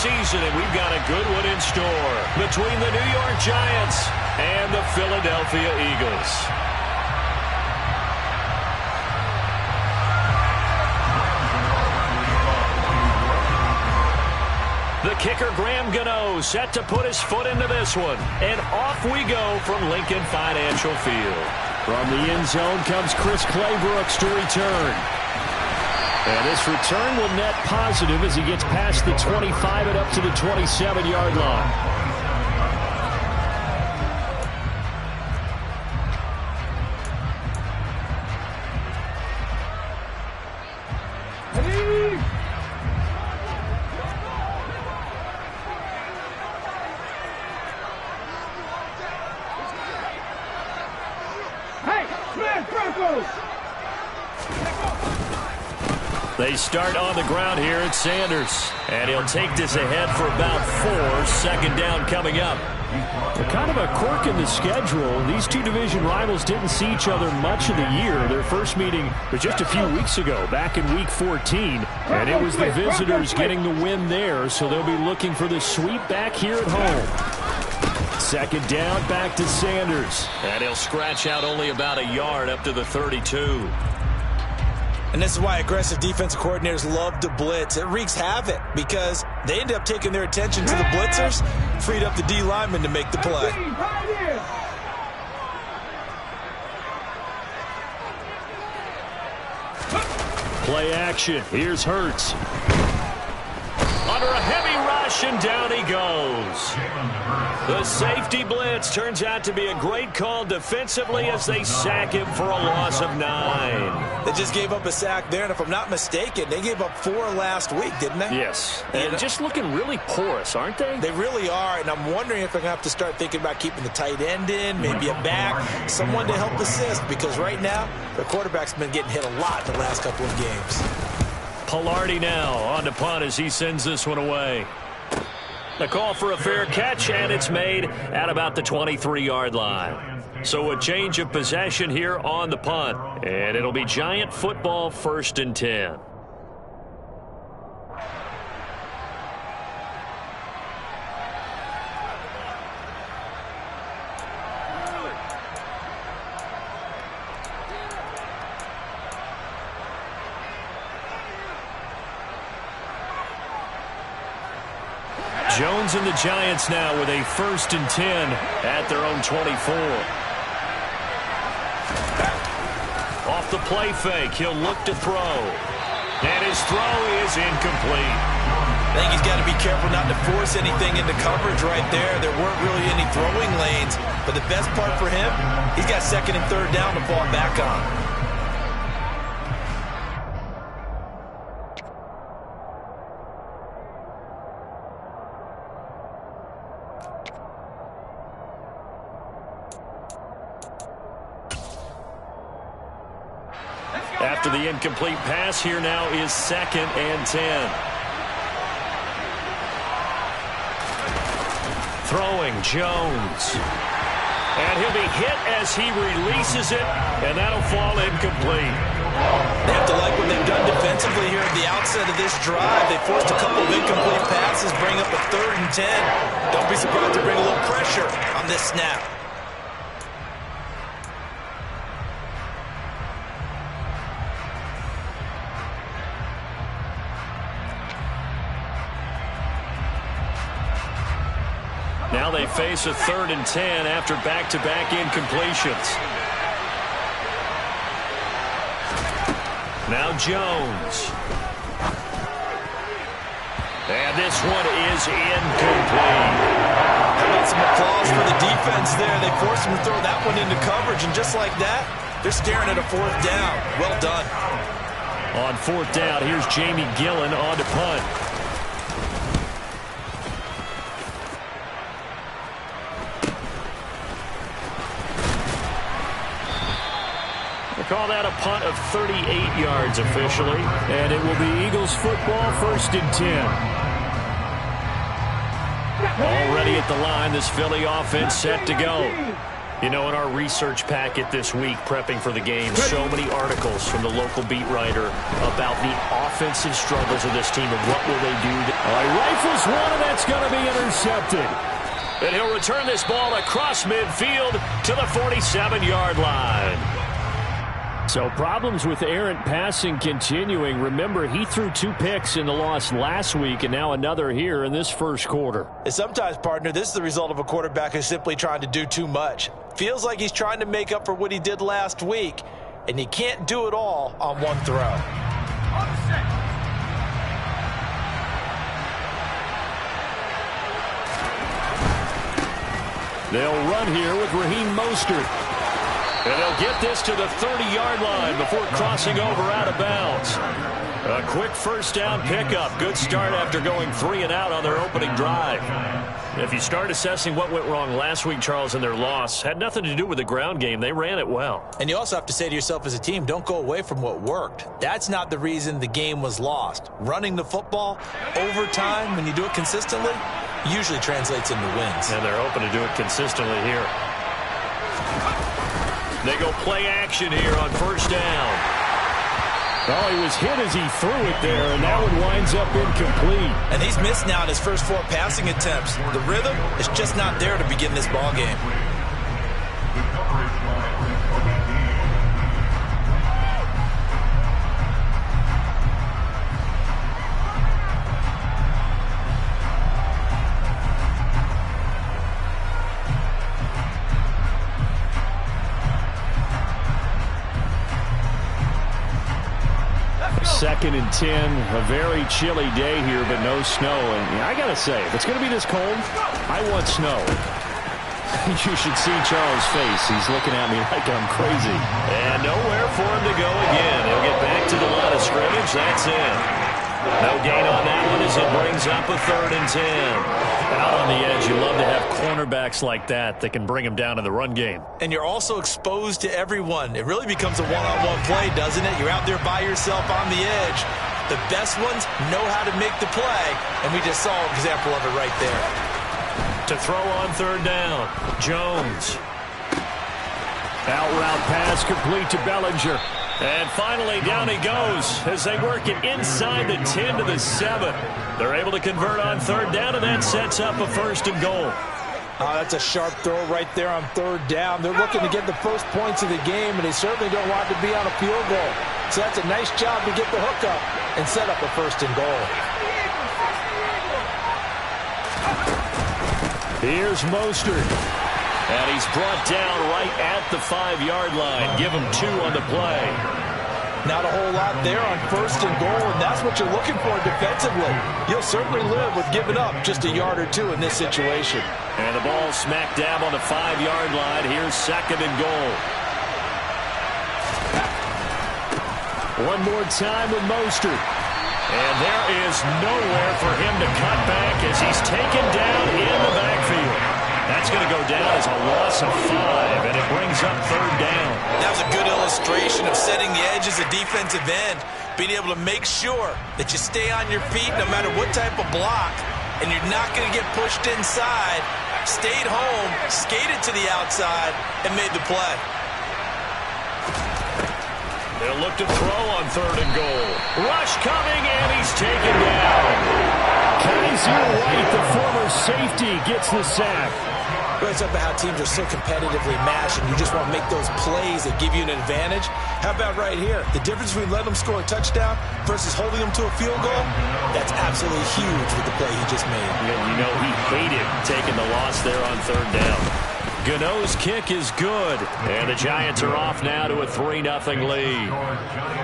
season, and we've got a good one in store between the New York Giants and the Philadelphia Eagles. The kicker, Graham Gano, set to put his foot into this one. And off we go from Lincoln Financial Field. From the end zone comes Chris Claybrooks to return. And this return will net positive as he gets past the 25 and up to the 27-yard line. They start on the ground here at Sanders. And he'll take this ahead for about 4. Second down coming up. Kind of a quirk in the schedule. These two division rivals didn't see each other much of the year. Their first meeting was just a few weeks ago, back in Week 14. And it was the visitors getting the win there, so they'll be looking for the sweep back here at home. Second down, back to Sanders. And he'll scratch out only about a yard up to the 32. And this is why aggressive defensive coordinators love to blitz. It wreaks havoc because they end up taking their attention to the blitzers, freed up the D lineman to make the play. Play action. Here's Hurts. Under a heavy rush, and down he goes. The safety blitz turns out to be a great call defensively as they sack him for a loss of 9. They just gave up a sack there, and if I'm not mistaken, they gave up 4 last week, didn't they? Yes. And just looking really porous, aren't they? They really are, and I'm wondering if they're going to have to start thinking about keeping the tight end in, maybe a back, someone to help assist, because right now, their quarterback's been getting hit a lot in the last couple of games. Pilardi now on to punt as he sends this one away. The call for a fair catch, and it's made at about the 23-yard line. So a change of possession here on the punt, and it'll be Giant football 1st and 10. Jones and the Giants now with a 1st and 10 at their own 24. Off the play fake, he'll look to throw. And his throw is incomplete. I think he's got to be careful not to force anything into coverage right there. There weren't really any throwing lanes. But the best part for him, he's got 2nd and 3rd down to fall back on. After the incomplete pass, here now is 2nd and 10. Throwing Jones. And he'll be hit as he releases it, and that'll fall incomplete. They have to like what they've done defensively here at the outset of this drive. They forced a couple of incomplete passes, bring up a 3rd and 10. Don't be surprised to bring a little pressure on this snap. Now they face a 3rd and 10 after back-to-back incompletions. Now Jones. And this one is incomplete. How about some applause for the defense there? They forced him to throw that one into coverage, and just like that, they're staring at a 4th down. Well done. On 4th down, here's Jamie Gillen on to punt. Call that a punt of 38 yards officially. And it will be Eagles football 1st and 10. Already at the line, this Philly offense set to go. You know, in our research packet this week, prepping for the game, so many articles from the local beat writer about the offensive struggles of this team and what will they do. All right, rifles one, and that's going to be intercepted. And he'll return this ball across midfield to the 47-yard line. So problems with errant passing continuing. Remember, he threw 2 picks in the loss last week and now another here in this first quarter. And sometimes, partner, this is the result of a quarterback who's simply trying to do too much. Feels like he's trying to make up for what he did last week, and he can't do it all on one throw. They'll run here with Raheem Mostert. And they'll get this to the 30-yard line before crossing over out of bounds. A quick first down pickup. Good start after going 3 and out on their opening drive. If you start assessing what went wrong last week, Charles, in their loss, had nothing to do with the ground game. They ran it well. And you also have to say to yourself as a team, don't go away from what worked. That's not the reason the game was lost. Running the football over time, when you do it consistently, usually translates into wins. And they're hoping to do it consistently here. They go play action here on first down. Oh, he was hit as he threw it there, and that one winds up incomplete. And he's missed now in his first 4 passing attempts. The rhythm is just not there to begin this ball game. Second and 10, a very chilly day here, but no snow. And I got to say, if it's going to be this cold, I want snow. You should see Charles' face. He's looking at me like I'm crazy. And nowhere for him to go again. He'll get back to the line of scrimmage. That's it. No gain on that one as it brings up a 3rd and 10. Out on the edge, you love to have cornerbacks like that can bring him down in the run game. And you're also exposed to everyone. It really becomes a one-on-one play, doesn't it? You're out there by yourself on the edge. The best ones know how to make the play, and we just saw an example of it right there. To throw on 3rd down, Jones. Out route pass complete to Bellinger. And finally, down he goes as they work it inside the 10 to the 7. They're able to convert on 3rd down, and that sets up a 1st and goal. That's a sharp throw right there on 3rd down. They're looking to get the first points of the game, and they certainly don't want to be on a field goal. So that's a nice job to get the hook up and set up a 1st and goal. Here's Mostert. And he's brought down right at the 5-yard line. Give him 2 on the play. Not a whole lot there on 1st and goal, and that's what you're looking for defensively. You'll certainly live with giving up just a yard or 2 in this situation. And the ball smack dab on the 5-yard line. Here's 2nd and goal. One more time with Mostert. And there is nowhere for him to cut back as he's taken down in the backfield. That's going to go down as a loss of 5, and it brings up 3rd down. That was a good illustration of setting the edge as a defensive end, being able to make sure that you stay on your feet no matter what type of block, and you're not going to get pushed inside. Stayed home, skated to the outside, and made the play. They'll look to throw on 3rd and goal. Rush coming, and he's taken down. Kaiser White, the former safety, gets the sack. It's up how teams are so competitively matched, and you just want to make those plays that give you an advantage. How about right here? The difference between letting them score a touchdown versus holding them to a field goal, that's absolutely huge with the play he just made. You know, he hated taking the loss there on 3rd down. Gano's kick is good, and the Giants are off now to a 3-0 lead.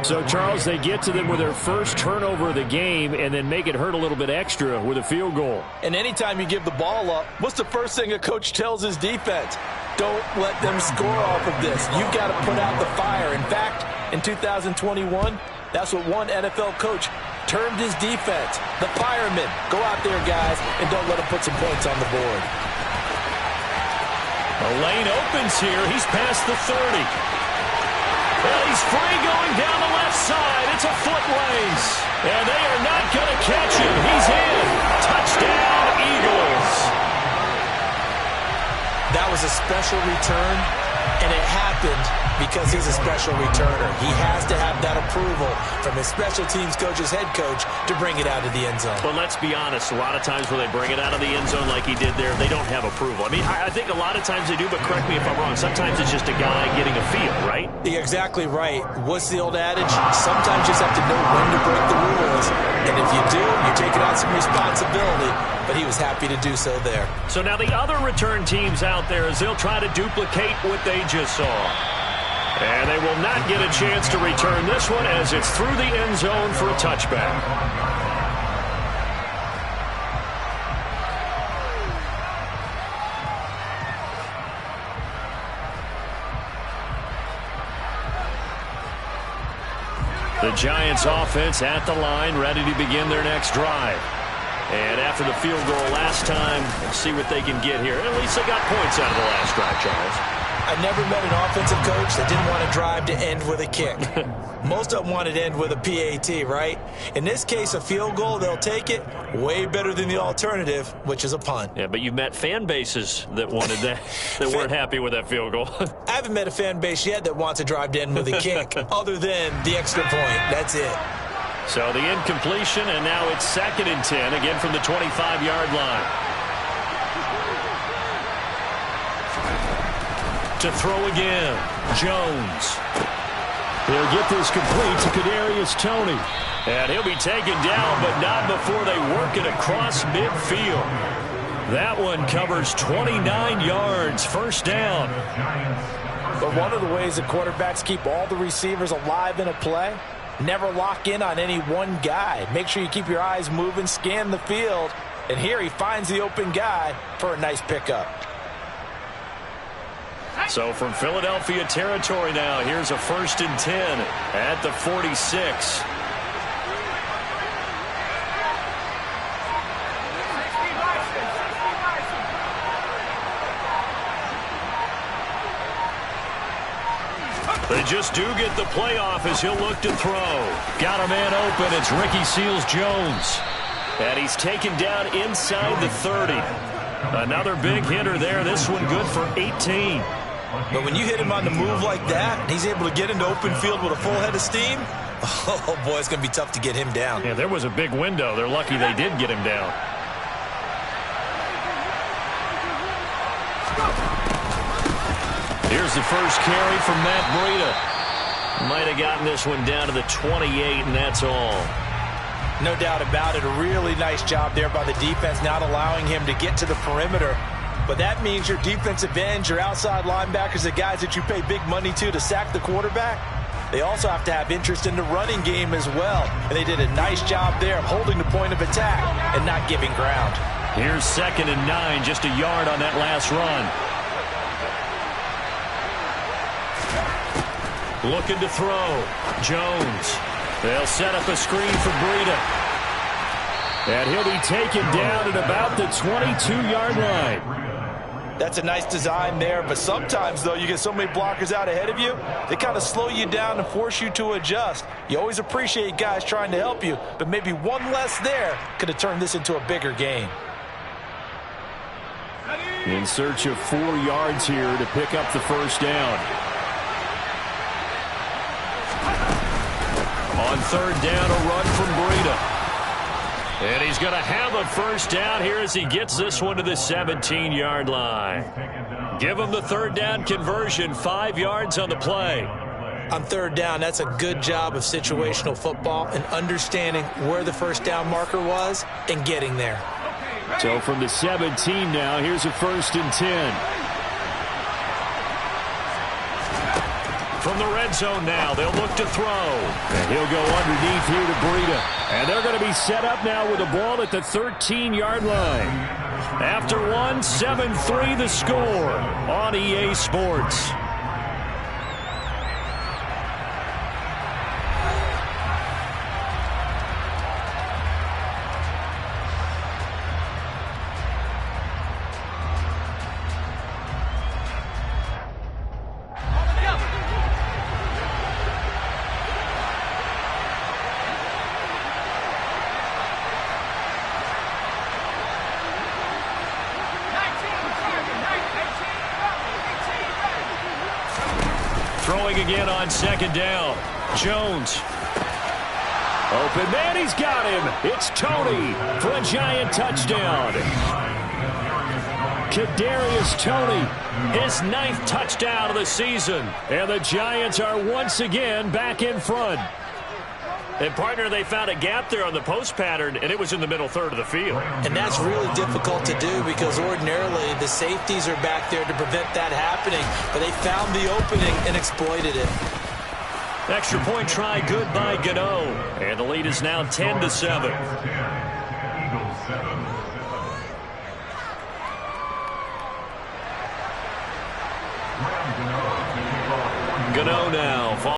So, Charles, they get to them with their first turnover of the game and then make it hurt a little bit extra with a field goal. And anytime you give the ball up, what's the first thing a coach tells his defense? Don't let them score off of this. You've got to put out the fire. In fact, in 2021, that's what one NFL coach termed his defense. The firemen. Go out there, guys, and don't let them put some points on the board. The lane opens here. He's past the 30. Well, he's free going down the left side. It's a foot race. And they are not going to catch him. He's in. Touchdown, Eagles. That was a special special return, and it happened because he's a special returner. He has to have that approval from his special teams coach's head coach to bring it out of the end zone. But let's be honest, a lot of times when they bring it out of the end zone like he did there, they don't have approval. I mean, I think a lot of times they do, but correct me if I'm wrong. Sometimes it's just a guy getting a feel, right? You're exactly right. What's the old adage? Sometimes you just have to know when to break the rules. And if you do, you're taking on some responsibility. But he was happy to do so there. So now the other return teams out there as they'll try to duplicate what they just saw. And they will not get a chance to return this one as it's through the end zone for a touchback. The Giants offense at the line, ready to begin their next drive. And after the field goal last time, we'll see what they can get here. At least they got points out of the last drive, Charles. I never met an offensive coach that didn't want to drive to end with a kick. Most of them wanted to end with a PAT, right? In this case, a field goal, they'll take it. Way better than the alternative, which is a punt. Yeah, but you've met fan bases that wanted that, that weren't happy with that field goal. I haven't met a fan base yet that wants to drive to end with a kick, other than the extra point. That's it. So the incompletion, and now it's 2nd and 10, again from the 25-yard line. To throw again, Jones. He'll get this complete to Kadarius Toney. And he'll be taken down, but not before they work it across midfield. That one covers 29 yards, first down. But one of the ways that quarterbacks keep all the receivers alive in a play, never lock in on any one guy. Make sure you keep your eyes moving, scan the field. And here he finds the open guy for a nice pickup. So from Philadelphia territory now, here's a 1st and 10 at the 46. They just do get the playoff as he'll look to throw. Got a man open. It's Ricky Seals-Jones. And he's taken down inside the 30. Another big hitter there. This one good for 18. But when you hit him on the move like that, and he's able to get into open field with a full head of steam, oh, boy, it's going to be tough to get him down. Yeah, there was a big window. They're lucky they did get him down. Here's the first carry from Matt Breida. Might have gotten this one down to the 28, and that's all. No doubt about it. A really nice job there by the defense, not allowing him to get to the perimeter. But that means your defensive ends, your outside linebackers, the guys that you pay big money to sack the quarterback, they also have to have interest in the running game as well. And they did a nice job there of holding the point of attack and not giving ground. Here's 2nd and 9, just a yard on that last run. Looking to throw. Jones. They'll set up a screen for Breida. And he'll be taken down at about the 22-yard line. That's a nice design there, but sometimes, though, you get so many blockers out ahead of you, they kind of slow you down and force you to adjust. You always appreciate guys trying to help you, but maybe one less there could have turned this into a bigger game. In search of 4 yards here to pick up the first down. On 3rd down, a run from Breida. And he's going to have a first down here as he gets this one to the 17-yard line. Give him the 3rd down conversion, 5 yards on the play. On 3rd down, that's a good job of situational football and understanding where the first down marker was and getting there. So from the 17 now, here's a 1st and 10. From the red zone now, they'll look to throw. And he'll go underneath here to Breida. And they're going to be set up now with a ball at the 13-yard line. After one, 7-3 the score on EA Sports. Throwing again on second down. Jones. Open man, he's got him. It's Tony for a Giant touchdown. Kadarius Toney, his 9th touchdown of the season. And the Giants are once again back in front. And, partner, they found a gap there on the post pattern, and it was in the middle third of the field. And that's really difficult to do because ordinarily the safeties are back there to prevent that happening. But they found the opening and exploited it. Extra point try good by Gano. And the lead is now 10-7. Gano now.